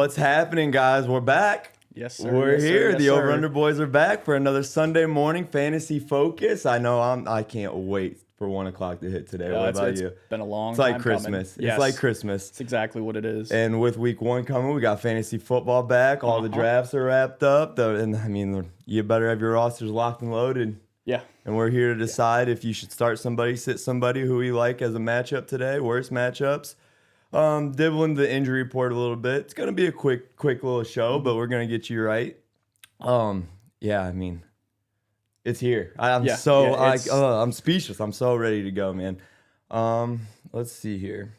What's happening, guys? We're back. Yes, sir. We're yes, here. Sir, yes, The sir. Over Under Boys are back for another Sunday morning fantasy focus. I know I can't wait for 1 o'clock to hit today. What about you? It's been a long It's time like Christmas. coming. Yes. It's like Christmas. It's exactly what it is. And with week 1 coming, we got fantasy football back. All the drafts are wrapped up. You better have your rosters locked and loaded. Yeah. And we're here to decide if you should start somebody, sit somebody who we like as a matchup today. Worst matchups. Dibbling the injury report a little bit. It's gonna be a quick little show, but we're gonna get you right. It's here. I'm speechless. I'm so ready to go, man. Let's see here.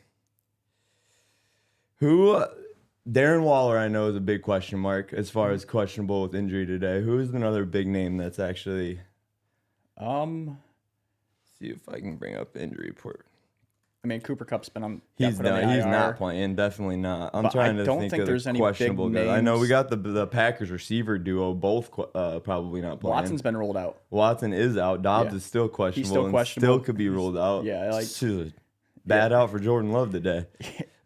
Darren Waller, I know, is a big question mark as far as questionable with injury today. Who is another big name that's actually? See if I can bring up the injury report. I mean, Cooper Kupp's been on. He's not playing. Definitely not. I'm trying to think of there's the any questionable big guys. I know we names. got the Packers receiver duo, both probably not playing. Watson's been rolled out. Watson is out. Dobbs Yeah. is still questionable. He's still questionable. Still could be ruled out. Yeah, Bad out for Jordan Love today.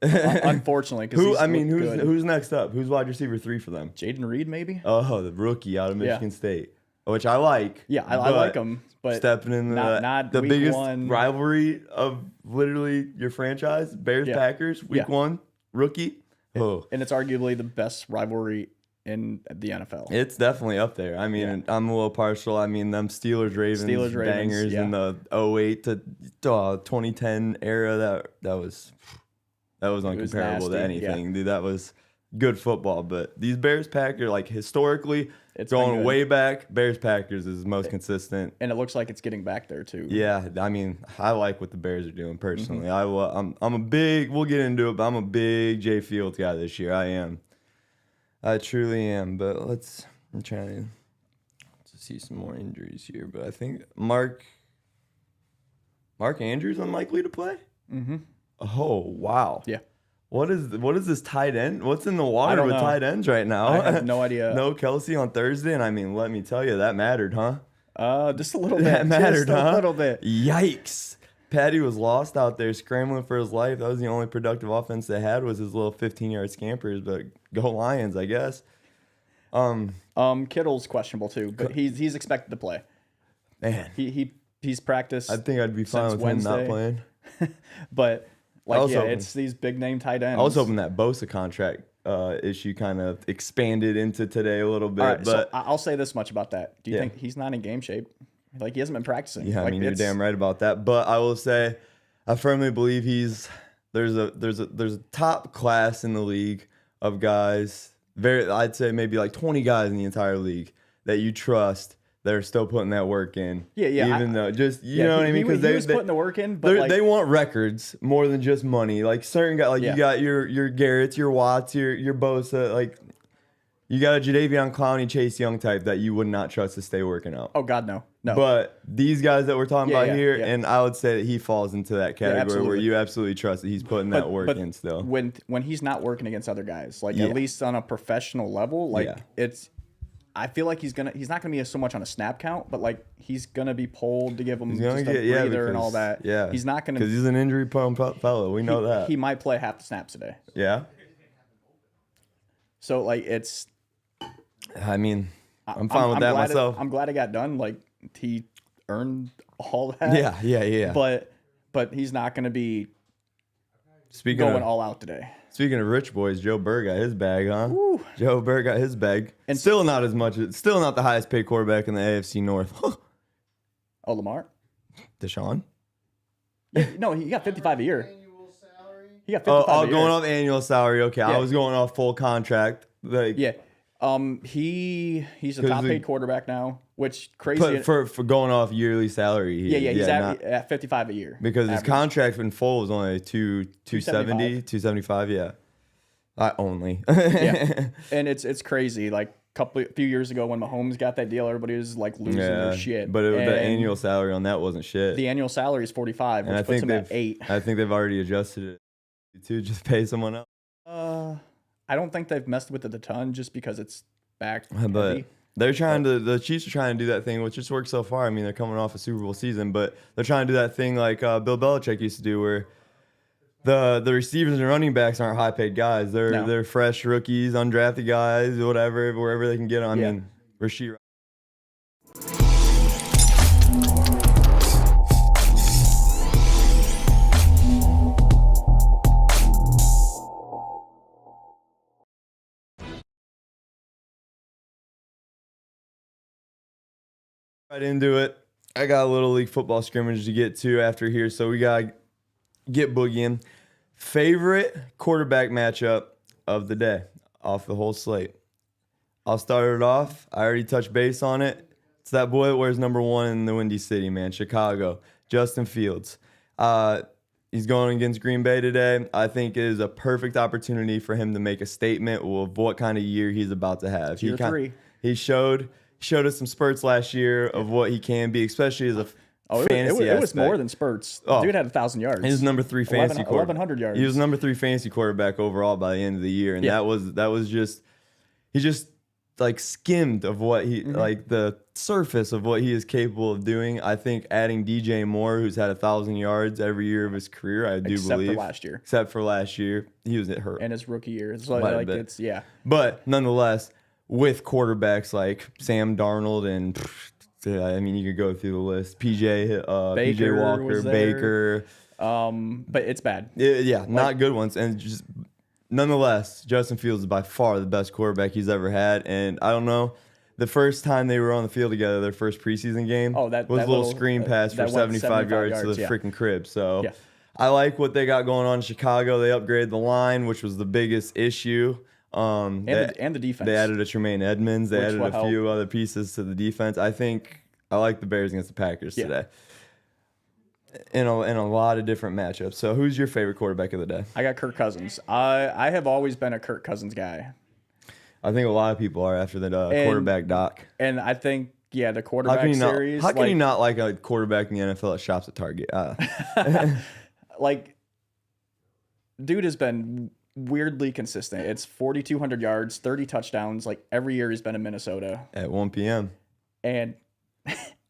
Unfortunately, because who's next up? Who's wide receiver 3 for them? Jaden Reed, maybe. Oh, the rookie out of Michigan State, which I like. Yeah, I like him, but stepping in not the week biggest one. rivalry of literally your franchise, Bears Packers, week 1, rookie. Oh, and it's arguably the best rivalry in the NFL. It's definitely up there. I mean, I'm a little partial. I mean, them Steelers-Ravens bangers in the 08 to 2010 era, that was uncomparable to anything. Dude, that was good football. But these Bears-Packers, like historically, it's going way back. Bears-Packers is the most consistent. And it looks like it's getting back there, too. Yeah, I mean, I like what the Bears are doing personally. I'm a big, we'll get into it, but I'm a big Jay Fields guy this year. I am. I truly am. But I'm trying to see some more injuries here. But I think Mark Andrews unlikely to play? Mm-hmm. Oh, wow. Yeah. What is this tight end? What's in the water with tight ends right now? I have no idea. No Kelsey on Thursday, and I mean, let me tell you, that mattered, huh? Just a little bit. That mattered, just huh? a little bit. Yikes. Patty was lost out there scrambling for his life. That was the only productive offense they had was his little 15-yard scampers, but go Lions, I guess. Kittle's questionable too, but he's expected to play. Man. He's practiced. I think I'd be fine with Wednesday. him not playing. But it's these big name tight ends. I was hoping that Bosa contract issue kind of expanded into today a little bit. All right, but so I'll say this much about that. Do you think he's not in game shape? Like, he hasn't been practicing. Yeah, like, I mean, you're damn right about that. But I will say, I firmly believe there's a top class in the league of guys. I'd say maybe like 20 guys in the entire league that you trust that are still putting that work in. Yeah. Even though you know what I mean? Because they was putting the work in, but they want records more than just money. Like certain guys, like you got your Garretts, your Watts, your Bosa, like. You got a Jadeveon Clowney, Chase Young type that you would not trust to stay working out. Oh, God, no. But these guys that we're talking about here, yeah. and I would say that he falls into that category where you absolutely trust that he's putting that work in still. When he's not working against other guys, like at least on a professional level, like I feel like he's not gonna be so much on a snap count, but like he's gonna be pulled to give him just a breather and all that. Yeah, he's not gonna because he's an injury prone fellow. We know that he might play half the snaps today. Yeah. So like it's. I mean, I'm fine with that myself. I'm glad it got done. Like he earned all that. Yeah. But he's not going to be going all out today. Speaking of rich boys, Joe Burrow got his bag, huh? Woo. Joe Burrow got his bag, and still not the highest paid quarterback in the AFC North. Oh, Lamar, Deshaun. Yeah, no, he got 55 a year. He got 55 a year. Going off annual salary. Okay, I was going off full contract. He's a top paid quarterback now, which crazy for going off yearly salary. He's at 55 a year because his contract in full was only 270, 275. Yeah, only. And it's crazy. Like a few years ago when Mahomes got that deal, everybody was like losing their shit. But the annual salary on that wasn't shit. The annual salary is 45, which puts him at 8. I think they've already adjusted it to just pay someone else. I don't think they've messed with it a ton just because it's back. But they're trying to. The Chiefs are trying to do that thing, which just worked so far. I mean, they're coming off a Super Bowl season, but they're trying to do that thing like Bill Belichick used to do, where the receivers and running backs aren't high paid guys. They're fresh rookies, undrafted guys, whatever, wherever they can get them. I mean, Rasheed. Right into it. I got a little league football scrimmage to get to after here, so we gotta get boogieing. Favorite quarterback matchup of the day off the whole slate. I'll start it off. I already touched base on it. It's that boy that wears number 1 in the Windy City, man. Chicago, Justin Fields. He's going against Green Bay today. I think it is a perfect opportunity for him to make a statement of what kind of year he's about to have. Year 3. He showed us some spurts last year of what he can be, especially as a fantasy it was more than spurts. Dude had 1,000 yards. He was number 3 fantasy quarterback. 1,100 yards. He was number 3 fantasy quarterback overall by the end of the year, and that was just he just like skimmed of what he like the surface of what he is capable of doing. I think adding DJ Moore, who's had 1,000 yards every year of his career, I do believe. Except for last year, he was hurt. And his rookie year, it's like it's But nonetheless, with quarterbacks like Sam Darnold and I mean, you could go through the list. PJ Walker, Baker. But it's bad. Not good ones. And just nonetheless, Justin Fields is by far the best quarterback he's ever had. And I don't know, the first time they were on the field together, their first preseason game, was a little screen pass for 75 yards to the freaking crib. So I like what they got going on in Chicago. They upgraded the line, which was the biggest issue. And the defense. They added a Tremaine Edmonds. They added a few other pieces to the defense. I think I like the Bears against the Packers today. In a lot of different matchups. So who's your favorite quarterback of the day? I got Kirk Cousins. I have always been a Kirk Cousins guy. I think a lot of people are after the quarterback doc. And I think, the quarterback series. How can you not like a quarterback in the NFL that shops at Target? Like, dude has been weirdly consistent. It's 4,200 yards, 30 touchdowns. Like every year he's been in Minnesota at 1 p.m. And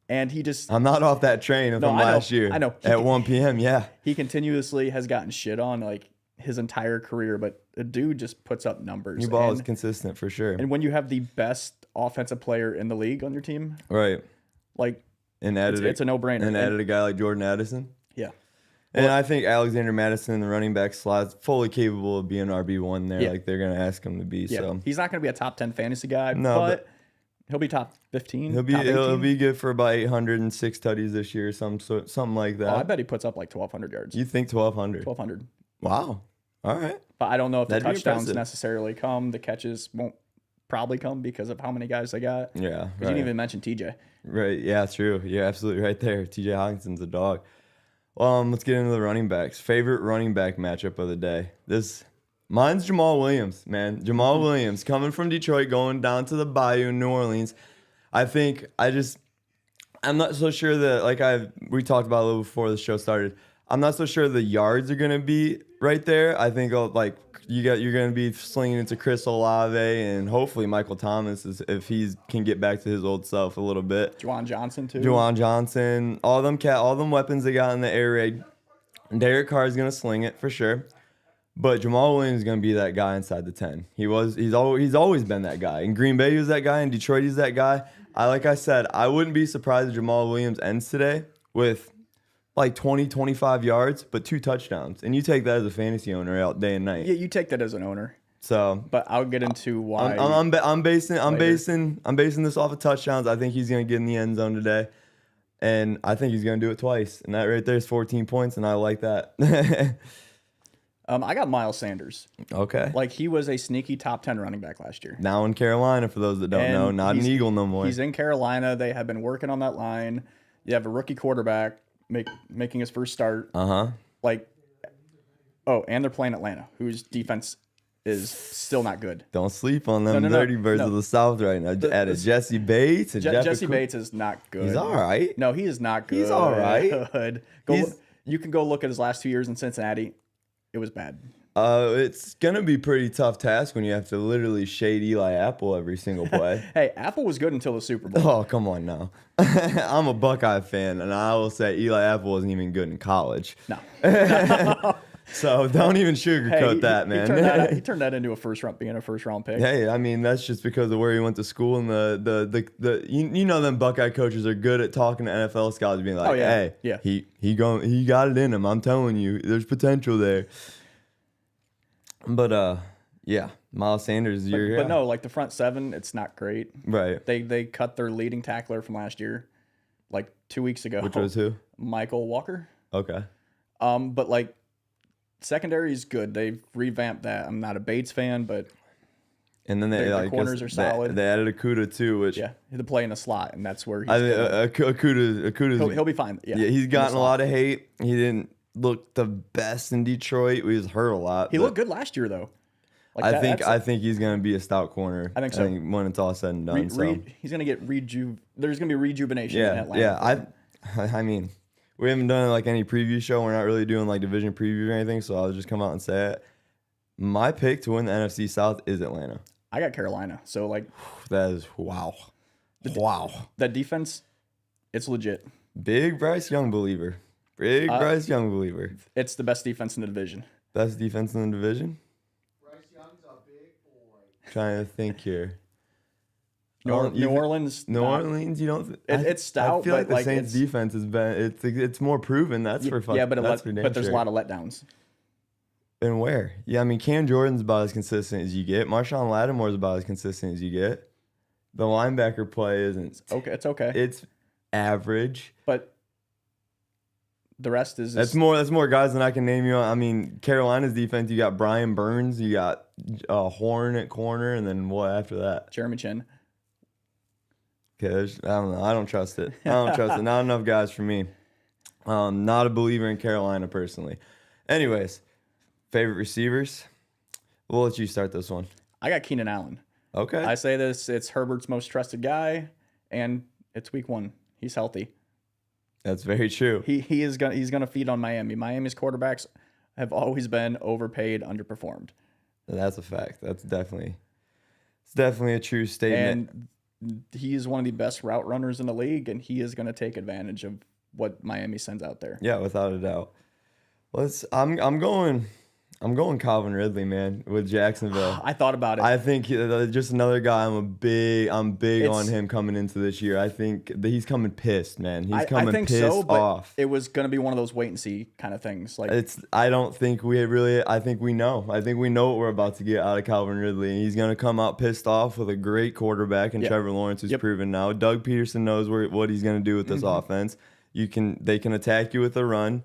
he just... I'm not off that train from last year. I know. At 1 p.m., He continuously has gotten shit on like his entire career, but the dude just puts up numbers. New ball is consistent for sure. And when you have the best offensive player in the league on your team, right? Like, it's a no-brainer. And added a guy like Jordan Addison. Yeah. And I think Alexander Madison in the running back slot is fully capable of being RB1 there, like they're going to ask him to be. Yeah. So he's not going to be a top 10 fantasy guy, but he'll be top 15. He'll be good for about 806 tutties this year, something like that. Oh, I bet he puts up like 1,200 yards. You think 1,200? 1,200. Wow. All right. But I don't know if the touchdowns necessarily come. The catches won't probably come because of how many guys they got. Yeah. Because you didn't even mention TJ. Right. Yeah, true. You're absolutely right there. TJ Hawkinson's a dog. Let's get into the running backs. Favorite running back matchup of the day. Mine's Jamal Williams, man. Jamal Williams coming from Detroit, going down to the Bayou in New Orleans. I think I'm not so sure that we talked about a little before the show started. I'm not so sure the yards are gonna be right there. I think you're gonna be slinging into Chris Olave and hopefully Michael Thomas if he can get back to his old self a little bit. Juwan Johnson too. Juwan Johnson, all them weapons they got in the air raid. Derek Carr is gonna sling it for sure, but Jamal Williams is gonna be that guy inside the 10. He's always been that guy. In Green Bay, he was that guy. In Detroit, he's that guy. Like I said, I wouldn't be surprised if Jamal Williams ends today with like 20, 25 yards, but 2 touchdowns. And you take that as a fantasy owner out day and night. Yeah, you take that as an owner. So, but I'll get into why. I'm basing this off of touchdowns. I think he's gonna get in the end zone today, and I think he's gonna do it twice. And that right there is 14 points, and I like that. I got Miles Sanders. Okay. Like he was a sneaky top 10 running back last year. Now in Carolina, for those that don't know, not an Eagle no more. He's in Carolina. They have been working on that line. You have a rookie quarterback making his first start. And they're playing Atlanta, whose defense is still not good. Don't sleep on them dirty birds of the South right now. Added Jesse Bates. Jesse Bates is not good. He's all right. No, he is not good. He's all right. You can go look at his last 2 years in Cincinnati. It was bad. It's going to be a pretty tough task when you have to literally shade Eli Apple every single play. Hey, Apple was good until the Super Bowl. Oh, come on now. I'm a Buckeye fan, and I will say Eli Apple wasn't even good in college. No. So don't even sugarcoat that, man. He turned that into being a first round pick. Hey, I mean that's just because of where he went to school and the you know them Buckeye coaches are good at talking to NFL scouts, being like, he got it in him. I'm telling you, there's potential there. But yeah, Miles Sanders, but no, like the front seven, it's not great. Right. They cut their leading tackler from last year, like 2 weeks ago. Which was who? Michael Walker. Okay. But like secondary is good. They've revamped that. I'm not a Bates fan, but and then the corners are solid. They added Akuda too, which he'll play in a slot, and that's where he's Akuda he'll be fine. Yeah, he's gotten a lot of hate. He didn't look the best in Detroit. He was hurt a lot. He looked good last year though. Like I think he's going to be a stout corner. I think so. When it's all said and done. He's going to get there's going to be rejuvenation in Atlanta. Yeah, I mean, we haven't done like any preview show. We're not really doing like division previews or anything, so I'll just come out and say it. My pick to win the NFC South is Atlanta. I got Carolina. So like that is wow. That defense, it's legit. Big Bryce Young believer. Bryce Young believer. It's the best defense in the division. Best defense in the division? Trying to think here. New Orleans. New Orleans. You don't. It's stout. I feel like the Saints' defense has been. It's more proven. That's for fun. Yeah, but there's a lot of letdowns. And where? Yeah, I mean Cam Jordan's about as consistent as you get. Marshawn Lattimore's about as consistent as you get. The linebacker play isn't. It's okay. It's average. But the rest is that's more guys than I can name you. I mean, Carolina's defense. You got Brian Burns. You got Horn at corner, and then what after that? Jeremy Chin. Okay, I don't know. I don't trust it. Not enough guys for me. Not a believer in Carolina personally. Anyways, favorite receivers. We'll let you start this one. I got Keenan Allen. Okay. I say this. It's Herbert's most trusted guy, and it's week 1. He's healthy. That's very true. He's gonna feed on Miami. Miami's quarterbacks have always been overpaid, underperformed. That's a fact. It's definitely a true statement. And he is one of the best route runners in the league, and he is gonna take advantage of what Miami sends out there. Yeah, without a doubt. I'm going Calvin Ridley, man, with Jacksonville. I thought about it. I think just another guy. I'm big on him coming into this year. I think that he's coming pissed, man. He's coming pissed off. It was going to be one of those wait and see kind of things. I don't think we really. I think we know. I think we know what we're about to get out of Calvin Ridley. He's going to come out pissed off with a great quarterback and Trevor Lawrence, who's proven now. Doug Peterson knows what he's going to do with this offense. They can attack you with a run.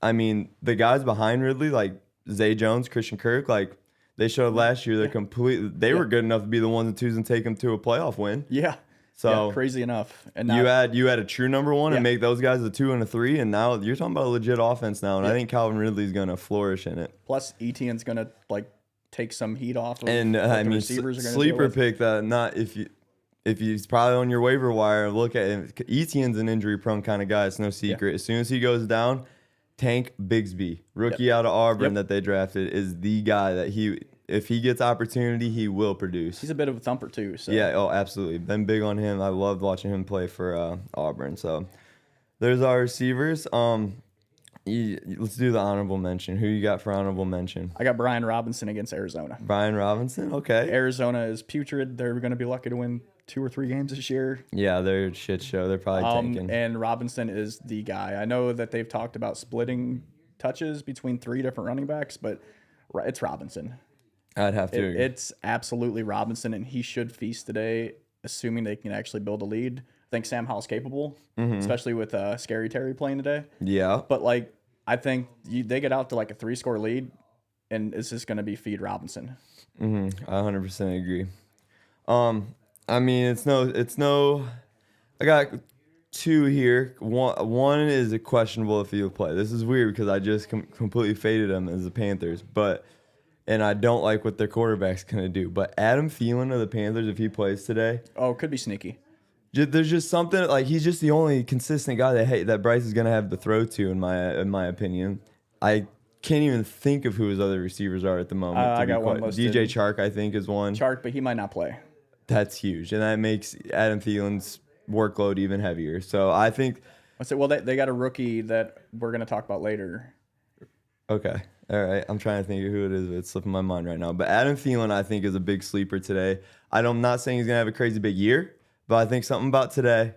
I mean, the guys behind Ridley, like Zay Jones, Christian Kirk, like they showed last year, they were good enough to be the 1s and 2s and take them to a playoff win. Yeah. So crazy enough. And now, you had a true number 1 and make those guys a 2 and a 3, and now you're talking about a legit offense now, and I think Calvin Ridley's gonna flourish in it. Plus Etienne's gonna take some heat off of and I mean receivers are gonna sleeper pick that not if he's probably on your waiver wire, look at him. Etienne's an injury prone kind of guy, it's no secret. As soon as he goes down, Tank Bigsby, rookie out of Auburn that they drafted, is the guy that if he gets opportunity, he will produce. He's a bit of a thumper too. So. Yeah, absolutely. Been big on him. I loved watching him play for Auburn. So there's our receivers. Let's do the honorable mention. Who you got for honorable mention? I got Brian Robinson against Arizona. Brian Robinson, okay. Arizona is putrid. They're going to be lucky to win 2 or 3 games this year. Yeah, they're a shit show. They're probably tanking. And Robinson is the guy. I know that they've talked about splitting touches between 3 different running backs, but it's Robinson. I'd have to agree. It's absolutely Robinson, and he should feast today, assuming they can actually build a lead. I think Sam Howell's capable, especially with Scary Terry playing today. Yeah. But, I think they get out to, a 3-score lead, and it's just going to be feed Robinson. I 100% agree. I mean, it's no. I got 2 here. One is a questionable if he'll play. This is weird because I just completely faded him as the Panthers, and I don't like what their quarterback's gonna do. But Adam Thielen of the Panthers, if he plays today, could be sneaky. There's just something he's just the only consistent guy that Bryce is gonna have to throw to in my opinion. I can't even think of who his other receivers are at the moment. I got one listed. DJ Chark, I think, is one. Chark, but he might not play. That's huge, and that makes Adam Thielen's workload even heavier. So I think. Well, they got a rookie that we're going to talk about later. Okay. All right. I'm trying to think of who it is. It's slipping my mind right now. But Adam Thielen, I think, is a big sleeper today. I'm not saying he's going to have a crazy big year, but I think something about today,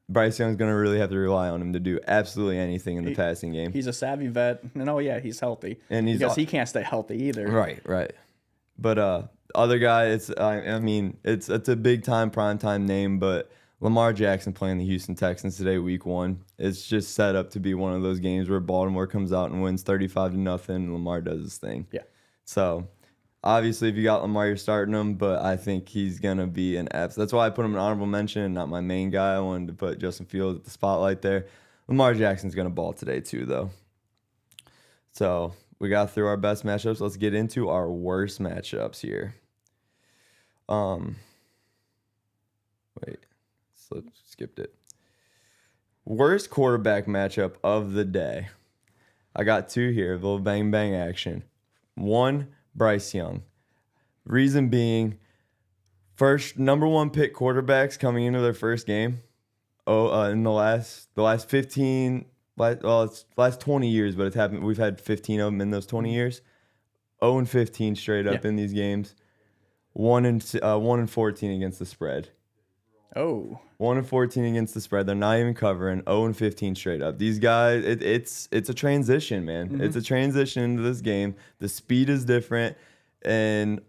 Bryce Young's going to really have to rely on him to do absolutely anything in the passing game. He's a savvy vet. And, he's healthy. And because he can't stay healthy either. Right. But other guy, it's a big-time, prime-time name, but Lamar Jackson playing the Houston Texans today, week 1. It's just set up to be one of those games where Baltimore comes out and wins 35-0, and Lamar does his thing. Yeah. So, obviously, if you got Lamar, you're starting him, but I think he's going to be an F. That's why I put him in honorable mention, not my main guy. I wanted to put Justin Fields at the spotlight there. Lamar Jackson's going to ball today, too, though. So, we got through our best matchups. Let's get into our worst matchups here. Skipped it. Worst quarterback matchup of the day. I got 2 here, a little bang bang action. 1, Bryce Young. Reason being, first number 1 pick quarterbacks coming into their first game. In the last 20 years, but it's happened. We've had 15 of them in those 20 years. 0-15 straight up in these games. 1-14 against the spread. 1-14 against the spread. They're not even covering. 0-15 straight up. These guys, it's a transition, man. Mm-hmm. It's a transition into this game. The speed is different, and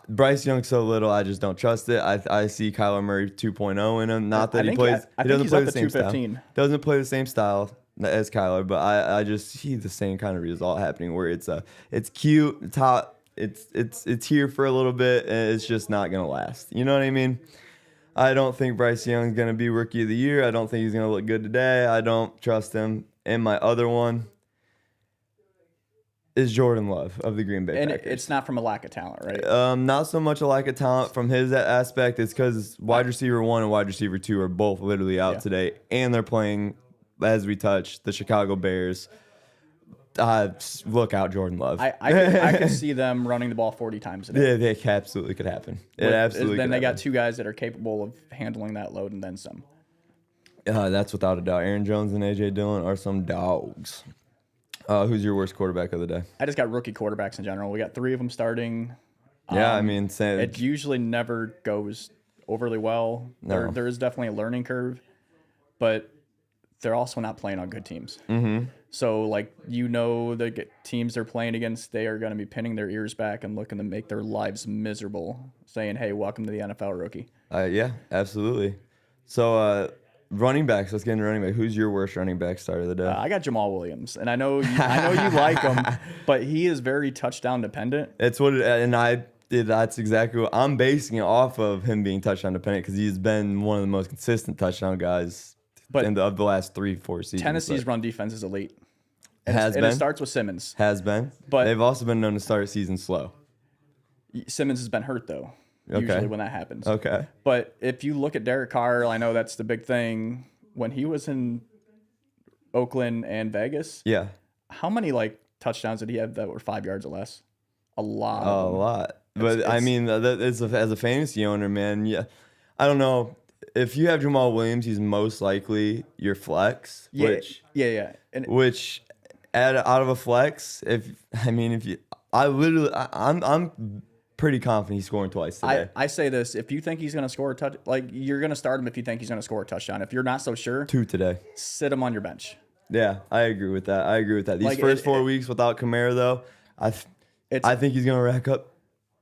Bryce Young's so little, I just don't trust it. I see Kyler Murray 2.0 in him. Not that he plays. He doesn't play the same style. Doesn't play the same style as Kyler, but I just see the same kind of result happening where it's cute, it's hot, it's here for a little bit, and it's just not gonna last. You know what I mean? I don't think Bryce Young's going to be Rookie of the Year. I don't think he's going to look good today. I don't trust him. And my other one is Jordan Love of the Green Bay Packers. And it's not from a lack of talent, right? Not so much a lack of talent from his aspect. It's because wide receiver 1 and wide receiver 2 are both literally out today. And they're playing, as we touched, the Chicago Bears. Look out, Jordan Love. I could see them running the ball 40 times a day. Yeah, they absolutely could happen. It absolutely. Then could they happen. got 2 guys that are capable of handling that load and then some. That's without a doubt. Aaron Jones and A.J. Dillon are some dogs. Who's your worst quarterback of the day? I just got rookie quarterbacks in general. We got 3 of them starting. Yeah, it usually never goes overly well. No. There is definitely a learning curve, but they're also not playing on good teams. Mm-hmm. So, the teams they're playing against, they are going to be pinning their ears back and looking to make their lives miserable, saying, hey, welcome to the NFL, rookie. Yeah, absolutely. So, running backs, let's get into running back. Who's your worst running back start of the day? I got Jamal Williams, and I know you like him, but he is very touchdown dependent. That's exactly what I'm basing it off of, him being touchdown dependent, because he's been one of the most consistent touchdown guys of the last 3-4 seasons. Tennessee's run defense is elite. And it starts with Simmons. Has been. But they've also been known to start a season slow. Simmons has been hurt, though, usually when that happens. Okay. But if you look at Derek Carr, I know that's the big thing. When he was in Oakland and Vegas, how many touchdowns did he have that were 5 yards or less? A lot. A lot. But as a fantasy owner, man, I don't know. If you have Jamal Williams, he's most likely your flex. Which out of a flex, I'm pretty confident he's scoring twice today. I say this: if you think he's going to score a touch, you're going to start him if you think he's going to score a touchdown. If you're not so sure, 2 today. Sit him on your bench. Yeah, I agree with that. These first 4 weeks without Kamara, though, I think he's going to rack up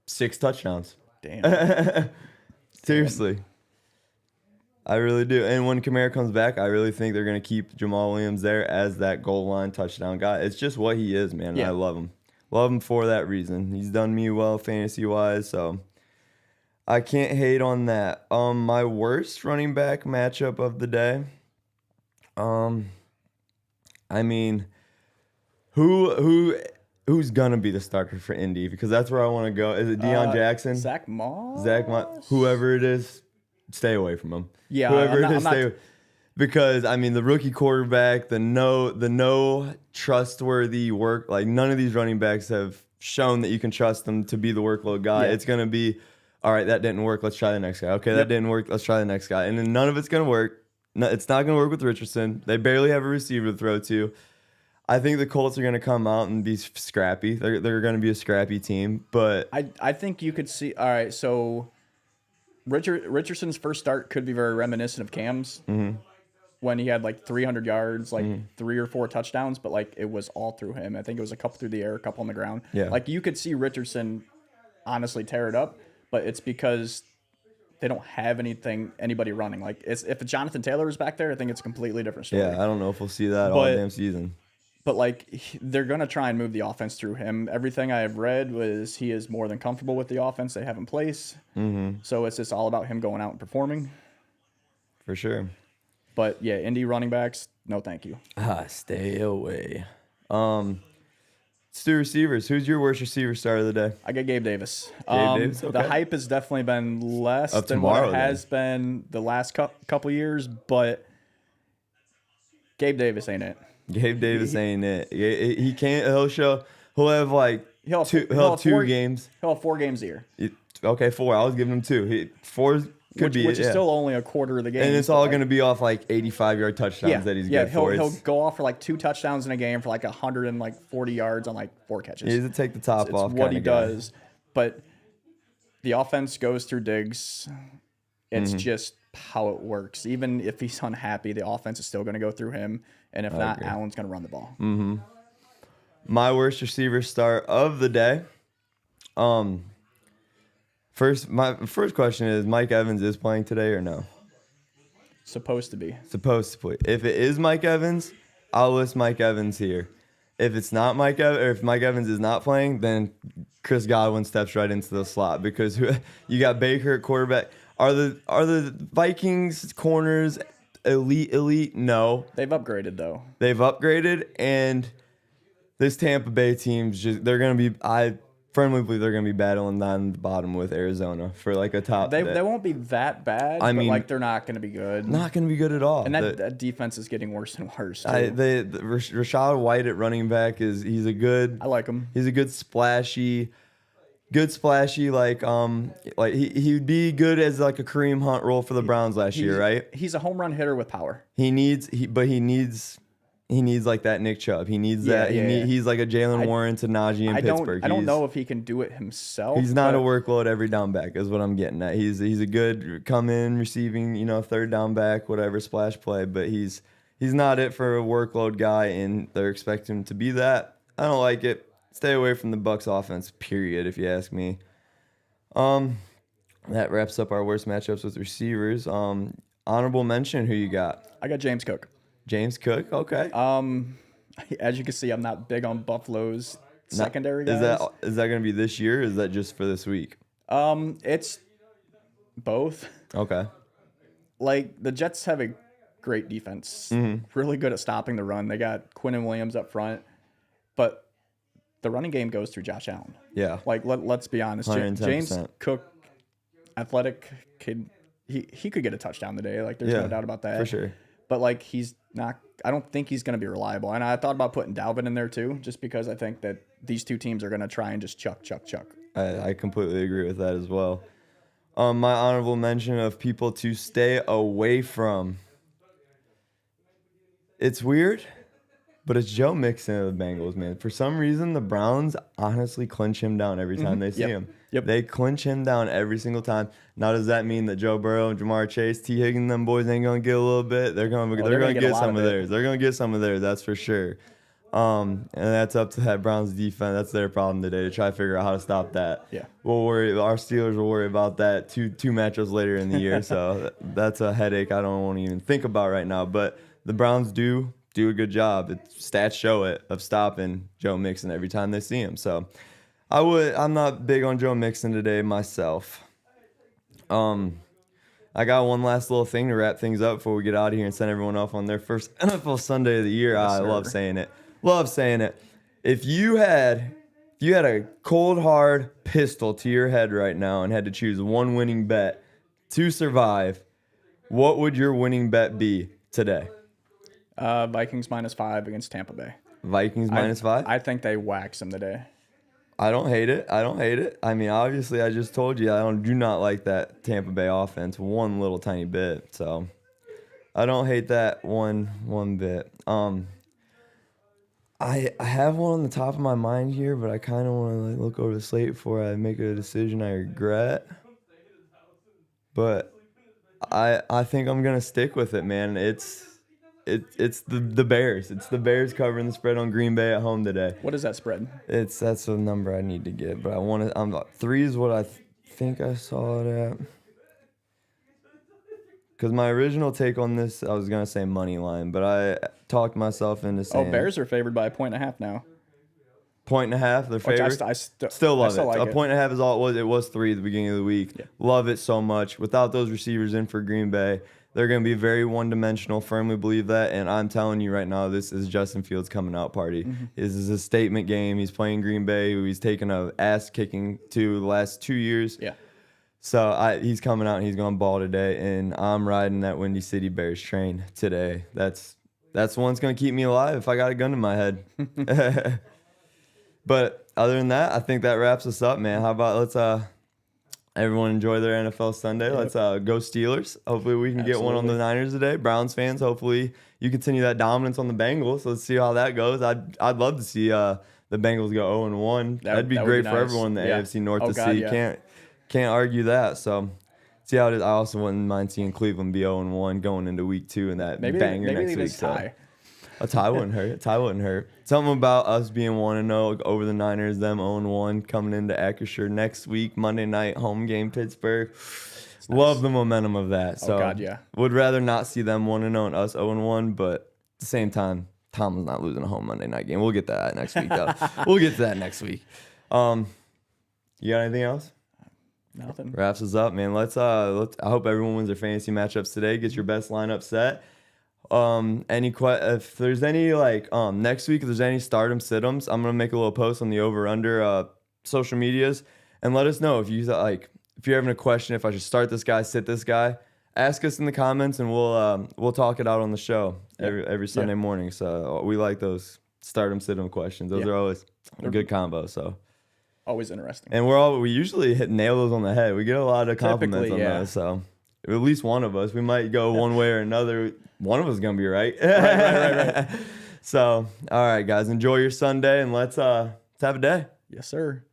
6 touchdowns. Damn. Seriously. I really do. And when Kamara comes back, I really think they're going to keep Jamal Williams there as that goal line touchdown guy. It's just what he is, man. Yeah. I love him. Love him for that reason. He's done me well fantasy-wise, so I can't hate on that. My worst running back matchup of the day, who's going to be the starter for Indy? Because that's where I want to go. Is it Deion Jackson? Zach Moss? Whoever it is, stay away from him. Yeah, whoever because the rookie quarterback, the no trustworthy work, none of these running backs have shown that you can trust them to be the workload guy. Yeah. It's gonna be, all right, that didn't work, let's try the next guy. Okay, that didn't work, let's try the next guy. And then none of it's gonna work. No, it's not gonna work with Richardson. They barely have a receiver to throw to. I think the Colts are going to come out and be scrappy. They're going to be a scrappy team, but I think you could see. All right, so Richardson's first start could be very reminiscent of Cam's when he had like 300 yards, like 3 or 4 touchdowns, but like it was all through him. I think it was a couple through the air, a couple on the ground. Yeah. Like you could see Richardson honestly tear it up, but it's because they don't have anybody running. Like if Jonathan Taylor is back there, I think it's a completely different story. Yeah, I don't know if we'll see that all damn season. But like they're gonna try and move the offense through him. Everything I have read was he is more than comfortable with the offense they have in place. So it's just all about him going out and performing. For sure. But yeah, Indy running backs, no thank you. Stay away. Stu receivers. Who's your worst receiver start of the day? I got Gabe Davis. Davis? Okay. The hype has definitely been less than what it has been the last couple years, but Gabe Davis ain't it. Gabe Davis ain't it. He can't. He'll have like he'll have 2 games. He'll have 4 games a year. Okay, 4. I was giving him 2. 4 could be, which is still only a quarter of the game. And it's all going to be off like 85-yard touchdowns that he's good for. He'll go off for like 2 touchdowns in a game for like 140 yards on like 4 catches. He's to take the top off. It's what he does. But the offense goes through Diggs. It's just how it works. Even if he's unhappy, the offense is still going to go through him. And if not, Allen's going to run the ball. My worst receiver start of the day. My first question is, Mike Evans is playing today or no? Supposed to be. Supposed to play. If it is Mike Evans, I'll list Mike Evans here. If it's not Mike Evans, or if Mike Evans is not playing, then Chris Godwin steps right into the slot because you got Baker at quarterback. Are the Vikings corners elite? No. They've upgraded though. They've upgraded, and this Tampa Bay team's they're gonna be. I firmly believe they're gonna be battling down the bottom with Arizona for like a top. They won't be that bad. I mean, like they're not gonna be good. Not gonna be good at all. And that defense is getting worse and worse. Rachaad White at running back he's a good. I like him. He's a good splashy. Like he'd be good as like a Kareem Hunt role for the Browns last year, right? He's a home run hitter with power. He needs like that Nick Chubb. He needs that. He's like a Jalen Warren to Najee in Pittsburgh. I don't know if he can do it himself. He's not a workload every down back, is what I'm getting at. He's a good come in receiving, third down back, whatever splash play, but he's not it for a workload guy, and they're expecting him to be that. I don't like it. Stay away from the Bucs offense, period, if you ask me. That wraps up our worst matchups with receivers. Honorable mention, who you got? I got James Cook. James Cook, okay. As you can see, I'm not big on Buffalo's secondary guys. Is that going to be this year, or is that just for this week? It's both. Okay. Like, the Jets have a great defense. Really good at stopping the run. They got Quinnen Williams up front. But the running game goes through Josh Allen. Yeah. Like, let's be honest. 110%. James Cook, athletic kid, he could get a touchdown today. Like, there's no doubt about that. For sure. But, like, he's not – I don't think he's going to be reliable. And I thought about putting Dalvin in there, too, just because I think that these two teams are going to try and just chuck. I completely agree with that as well. My honorable mention of people to stay away from. It's weird, but it's Joe Mixon of the Bengals, man. For some reason, the Browns honestly clinch him down every time they see him. Yep. They clinch him down every single time. Now, does that mean that Joe Burrow, Jamar Chase, T. Higgins, them boys ain't going to get a little bit? They're going to get some of theirs. They're going to get some of theirs, that's for sure. And that's up to that Browns defense. That's their problem today to try to figure out how to stop that. Yeah. We'll worry. Our Steelers will worry about that two matchups later in the year. So that's a headache I don't want to even think about right now. But the Browns do a good job. Stats show it of stopping Joe Mixon every time they see him. So I'm not big on Joe Mixon today myself. I got one last little thing to wrap things up before we get out of here and send everyone off on their first NFL Sunday of the year. Yes, I love saying it. If you had a cold hard pistol to your head right now and had to choose one winning bet to survive, what would your winning bet be today? Vikings -5 against Tampa Bay. Vikings -5? I think they wax them today. I don't hate it. I mean, obviously, I just told you I do not like that Tampa Bay offense one little tiny bit. So I don't hate that one bit. I have one on the top of my mind here, but I kind of want to like look over the slate before I make a decision I regret. But I think I'm gonna stick with it, man. It's the Bears. It's the Bears covering the spread on Green Bay at home today. What is that spread? That's a number I need to get, but I want to. 3 is what I think I saw it at. Because my original take on this, I was gonna say money line, but I talked myself into saying. Bears are favored by 1.5 now. 1.5, they're favored. I still love it. Like 1.5 is all it was. It was 3 at the beginning of the week. Yeah. Love it so much. Without those receivers in for Green Bay, they're going to be very one-dimensional. Firmly believe that. And I'm telling you right now, this is Justin Fields' coming out party. Mm-hmm. This is a statement game. He's playing Green Bay, who he's taken a ass kicking to the last 2 years. Yeah. So he's coming out and he's going to ball today. And I'm riding that Windy City Bears train today. That's one's going to keep me alive if I got a gun to my head. But other than that, I think that wraps us up, man. How about let's everyone enjoy their NFL Sunday. Yep. Let's go Steelers. Hopefully we can get one on the Niners today. Browns fans, hopefully you continue that dominance on the Bengals. Let's see how that goes. I'd love to see the Bengals go 0-1. That'd be great for everyone in the AFC North to see. Yeah. Can't argue that. So see how it is. I also wouldn't mind seeing Cleveland be 0-1 going into week 2 and that banger next week. So. A tie wouldn't hurt. Something about us being 1-0 over the Niners, them 0-1 coming into Acrisure next week, Monday night, home game, Pittsburgh. Love the momentum of that. So would rather not see them 1-0 and us 0-1, but at the same time, Tomlin's not losing a home Monday night game. We'll get to that next week, though. We'll get to that next week. You got anything else? Nothing. Wraps us up, man. Let's I hope everyone wins their fantasy matchups today. Get your best lineup set. If there's any next week, if there's any stardom sit-ems, I'm gonna make a little post on the over/under social medias and let us know if you if you're having a question if I should start this guy, sit this guy. Ask us in the comments and we'll talk it out on the show every Sunday morning. So we like those stardom sit-em questions. Those are always a good combo. So always interesting. And we usually nail those on the head. We get a lot of compliments on those. So at least one of us, we might go one way or another. One of us is going to be right. Right. So, all right, guys, enjoy your Sunday, and let's have a day. Yes, sir.